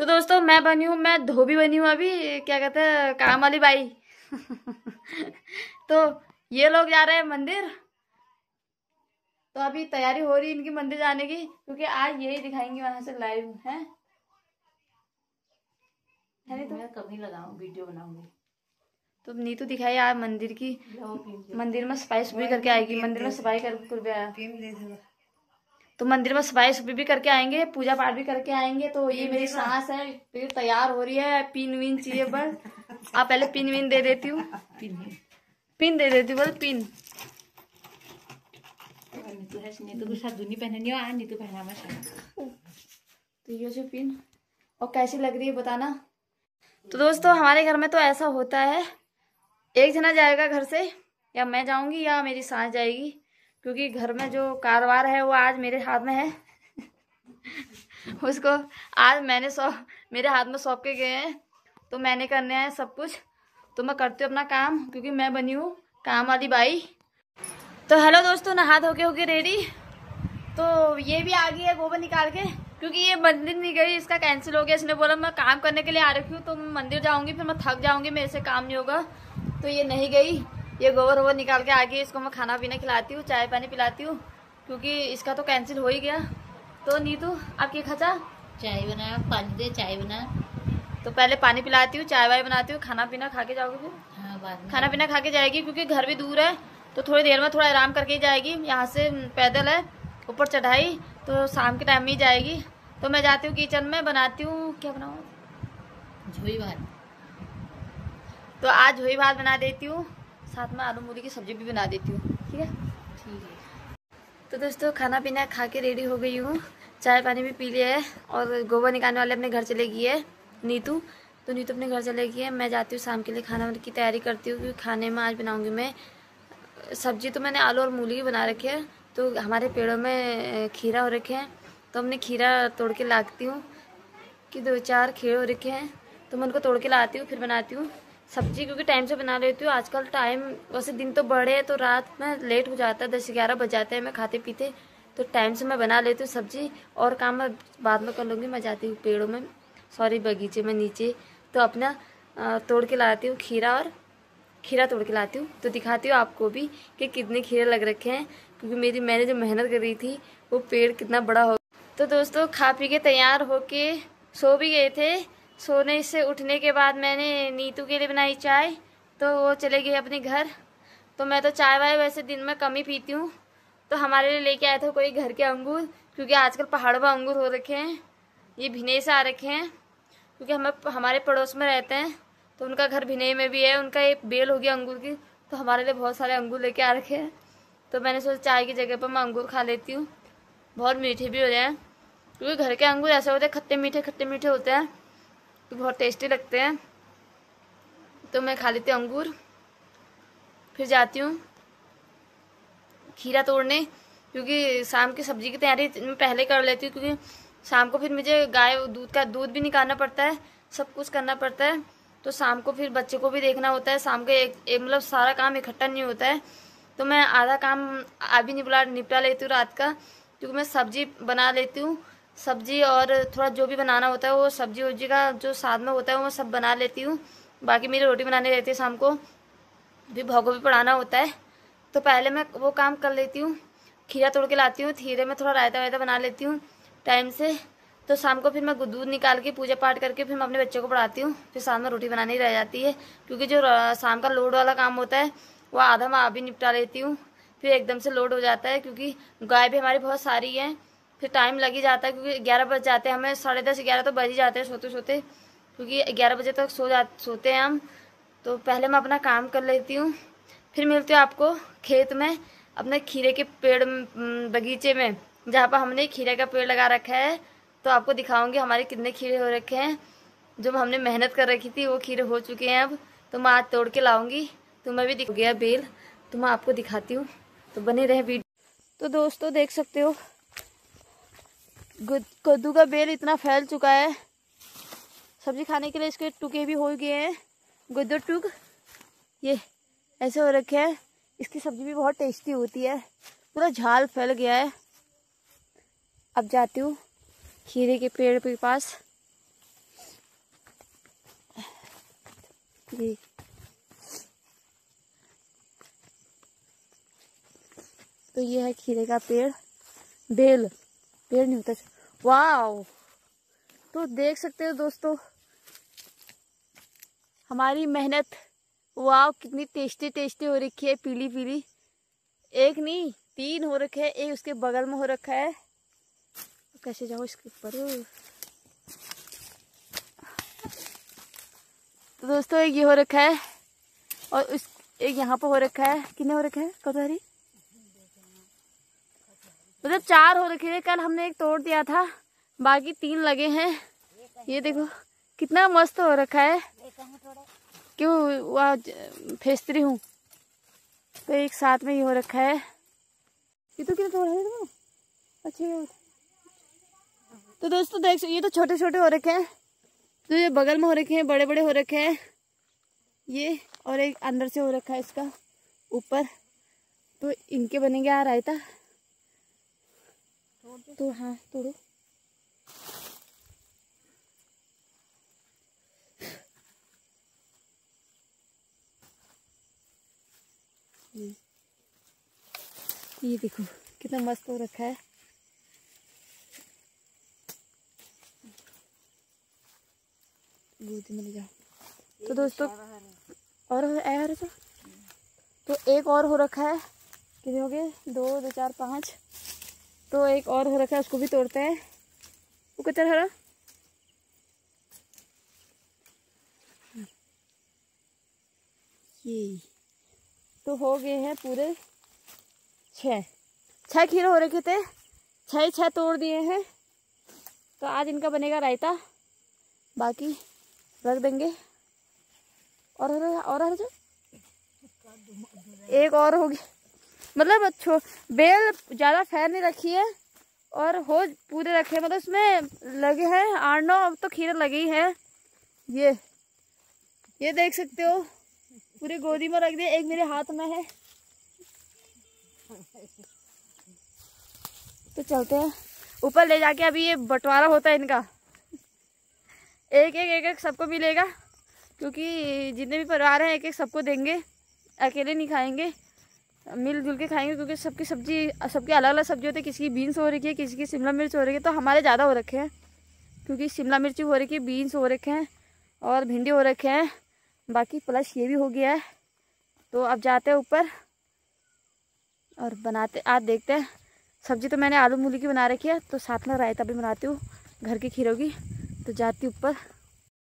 तो दोस्तों मैं बनी हूँ, मैं धोबी बनी हूँ अभी, क्या कहते हैं, काम वाली बाई। तो ये लोग जा रहे हैं मंदिर। तो अभी तैयारी हो रही है इनकी मंदिर जाने की, क्योंकि आज यही दिखाएंगे वहां से लाइव है नहीं। तो मैं कभी लगाऊं वीडियो बनाऊंगी तो नीतू दिखाई आज मंदिर की। मंदिर में सफाई सुफाई करके आएगी, मंदिर में सफाई कर आया। तो मंदिर में सफाई सुफाई भी करके आएंगे, पूजा पाठ भी करके आएंगे। तो ये मेरी सास है, फिर तैयार हो रही है। पिन विन चाहिए बस। आप पहले पिन विन दे देती हूँ, पिन दे देती हूँ बस पिन। तो ये जो पिन और कैसी लग रही है बताना। तो दोस्तों हमारे घर में तो ऐसा होता है, एक जना जाएगा घर से, या मैं जाऊंगी या मेरी सास जाएगी, क्योंकि घर में जो कारोबार है वो आज मेरे हाथ में है। उसको आज मैंने मेरे हाथ में सौंप के गए हैं, तो मैंने करने हैं सब कुछ। तो मैं करती हूँ अपना काम, क्योंकि मैं बनी हूँ काम वाली बाई। तो हेलो दोस्तों, नहा धो के हो गए रेडी। तो ये भी आ गई है गोबर निकाल के, क्योंकि ये मंदिर नहीं गई, इसका कैंसिल हो गया। इसने बोला मैं काम करने के लिए आ रखी हूँ, तो मैं मंदिर जाऊंगी, फिर मैं थक जाऊंगी, मेरे से काम नहीं होगा। तो ये नहीं गई, ये गोबर वोबर निकाल के आ गई। इसको मैं खाना पीना खिलाती हूँ, चाय पानी पिलाती हूँ, क्योंकि इसका तो कैंसिल हो ही गया। तो नीतू आप क्या खाचा? चाय बना, पानी दे, चाय बना। तो पहले पानी पिलाती हूँ, चाय वाय बनाती हूँ, खाना पीना खा के जाओगे फिर? हाँ, बाद में खाना पीना खा के जाएगी, क्योंकि घर भी दूर है। तो थोड़ी देर में थोड़ा आराम करके ही जाएगी, यहाँ से पैदल है ऊपर चढ़ाई, तो शाम के टाइम में ही जाएगी। तो मैं जाती हूँ किचन में, बनाती हूँ, क्या बनाऊँ, झोई भात। तो आज झोई भात बना देती हूँ, साथ में आलू मूली की सब्जी भी बना देती हूँ। ठीक है, ठीक है। तो दोस्तों खाना पीना खा के रेडी हो गई हूँ, चाय पानी भी पी लिया है। और गोबर निकालने वाले अपने घर चले गई है नीतू। तो नीतू अपने घर चले गई है, मैं जाती हूँ शाम के लिए खाना की तैयारी करती हूँ, क्योंकि खाने में आज बनाऊँगी मैं सब्जी। तो मैंने आलू और मूली की बना रखी है। तो हमारे पेड़ों में खीरा हो रखे हैं, तो हमने खीरा तोड़ के लाती हूँ, कि 2-4 खीरे हो रखे हैं, तो मैं उनको तोड़ के लाती हूँ, फिर बनाती हूँ सब्जी, क्योंकि टाइम से बना लेती हूँ। आजकल टाइम वैसे दिन तो बड़े हैं, तो रात में लेट हो जाता है, 10-11 बज जाते हैं मैं खाते पीते। तो टाइम से मैं बना लेती हूँ सब्जी, और काम मैं बाद में कर लूँगी। मैं जाती हूँ पेड़ों में, सॉरी बगीचे में नीचे, तो अपना तोड़ के लाती हूँ खीरा तोड़ के लाती हूँ। तो दिखाती हूँ आपको भी कि कितने खीरे लग रखे हैं, क्योंकि मैंने जो मेहनत कर रही थी वो पेड़ कितना बड़ा हो। तो दोस्तों खा पी के तैयार होके सो भी गए थे। सोने से उठने के बाद मैंने नीतू के लिए बनाई चाय, तो वो चले गए अपने घर। तो मैं तो चाय वाय वैसे दिन में कम ही पीती हूँ। तो हमारे लिए लेके आया था कोई घर के अंगूर, क्योंकि आजकल पहाड़ों में अंगूर हो रखे हैं, ये भिनई से आ रखे हैं, क्योंकि हमारे पड़ोस में रहते हैं, तो उनका घर भिनई में भी है, उनका एक बेल हो गया अंगूर की। तो हमारे लिए बहुत सारे अंगूर लेके आ रखे हैं। तो मैंने सोचा चाय की जगह पर मैं अंगूर खा लेती हूँ, बहुत मीठे भी हो रहे हैं, क्योंकि घर के अंगूर ऐसे होते हैं खट्टे मीठे होते हैं, तो बहुत टेस्टी लगते हैं। तो मैं खा लेती हूँ अंगूर, फिर जाती हूँ खीरा तोड़ने, क्योंकि शाम की सब्जी की तैयारी मैं पहले कर लेती हूँ, क्योंकि शाम को फिर मुझे गाय दूध भी निकालना पड़ता है, सब कुछ करना पड़ता है। तो शाम को फिर बच्चे को भी देखना होता है, शाम के एक मतलब सारा काम इकट्ठा नहीं होता है। तो मैं आधा काम अभी निपटा लेती हूँ रात का, क्योंकि मैं सब्जी बना लेती हूँ, सब्जी और थोड़ा जो भी बनाना होता है वो सब्जी वब्जी का जो साथ में होता है वो सब बना लेती हूँ। बाकी मेरी रोटी बनानी रहती है शाम को, भी भगो भी पढ़ाना होता है। तो पहले मैं वो काम कर लेती हूँ, खीरा तोड़ के लाती हूँ, खीरे में थोड़ा रायता वायता बना लेती हूँ टाइम से। तो शाम को फिर मैं दूध निकाल के पूजा पाठ करके फिर मैं अपने बच्चों को पढ़ाती हूँ, फिर शाम में रोटी बनानी रह जाती है, क्योंकि जो शाम का लोड वाला काम होता है वो आधा मैं अभी निपटा लेती हूँ, फिर एकदम से लोड हो जाता है, क्योंकि गाय भी हमारी बहुत सारी है, फिर टाइम लग ही जाता है, क्योंकि 11 बज जाते हैं हमें, 10:30-11 तो बज ही जाते हैं सोते सोते, क्योंकि 11 बजे तक सोते हैं हम। तो पहले मैं अपना काम कर लेती हूँ, फिर मिलती हूँ आपको खेत में, अपने खीरे के पेड़ बगीचे में, जहाँ पर हमने खीरे का पेड़ लगा रखा है। तो आपको दिखाऊंगी हमारे कितने खीरे हो रखे हैं, जो हमने मेहनत कर रखी थी वो खीरे हो चुके हैं अब। तो मैं आज तोड़ के लाऊंगी, तुम्हें भी दिख गया बेल, तो मैं आपको दिखाती हूँ, तो बने रहे वीडियो। तो दोस्तों देख सकते हो कद्दू का बेल इतना फैल चुका है, सब्जी खाने के लिए इसके टुके भी हो गए हैं, गुद्दर टुक ये ऐसे हो रखे हैं। इसकी सब्जी भी बहुत टेस्टी होती है, पूरा झाल फैल गया है। अब जाती हूँ खीरे के पेड़ के पास, ये तो ये है खीरे का पेड़, बेल, पेड़ नहीं होता। वाव, तो देख सकते हो दोस्तों हमारी मेहनत। वाव, कितनी टेस्टी टेस्टी हो रखी है, पीली पीली। एक नहीं 3 हो रखे है, एक उसके बगल में हो रखा है। कैसे जाओ इसके ऊपर। तो दोस्तों एक ये हो रखा है और उस एक यहाँ पर हो रखा है। कितने हो रखे हैं कटहरी? मतलब 4 हो रखे थे, कल हमने एक तोड़ दिया था, बाकी 3 लगे हैं। ये देखो कितना मस्त हो रखा है। क्यों वह फेंचती हूँ तो एक साथ में ही हो रखा है। ये तो कितना तोड़ा है तुम? अच्छा तो दोस्तों देख, ये तो छोटे छोटे हो रखे हैं, तो ये बगल में हो रखे हैं, बड़े बड़े हो रखे हैं ये, और एक अंदर से हो रखा है इसका ऊपर। तो इनके बनेंगे यार रायता। तो हाँ तोड़ो। ये देखो कितना मस्त हो रखा है। गोदी में ले जाओ। तो दोस्तों और है तो एक और हो रखा है। कितने हो गए? 2 2 4 5। तो एक और हो रखा है, उसको भी तोड़ते हैं। वो कचर हरा। ये तो हो गए हैं पूरे 6 खीरे हो रखे थे, 6 तोड़ दिए हैं। तो आज इनका बनेगा रायता, बाकी रख देंगे। और जो एक और हो गया, मतलब बेल ज़्यादा फैल नहीं रखी है और हो पूरे रखे, मतलब इसमें लगे हैं 8-9 अब तो खीरे लगे ही हैं। ये देख सकते हो पूरे गोदी में रख दिए, एक मेरे हाथ में है। तो चलते हैं ऊपर ले जाके, अभी ये बंटवारा होता है इनका, एक सबको मिलेगा, क्योंकि जितने भी परिवार हैं एक एक सबको देंगे, अकेले नहीं खाएंगे, मिलजुल के खाएंगे, क्योंकि सबकी सब्जी, सबकी अलग अलग सब्जी होती है। किसी की बीन्स हो रखी है, किसी की शिमला मिर्च हो रही है, तो हमारे ज़्यादा हो रखे हैं, क्योंकि शिमला मिर्च हो रखी है, बीन्स हो रखे हैं और भिंडी हो रखे हैं, बाकी प्लस ये भी हो गया है। तो अब जाते हैं ऊपर और बनाते, आज देखते हैं। सब्जी तो मैंने आलू मूली की बना रखी है, तो साथ में रायता भी बनाती हूँ घर की खीरों की। तो जाती ऊपर।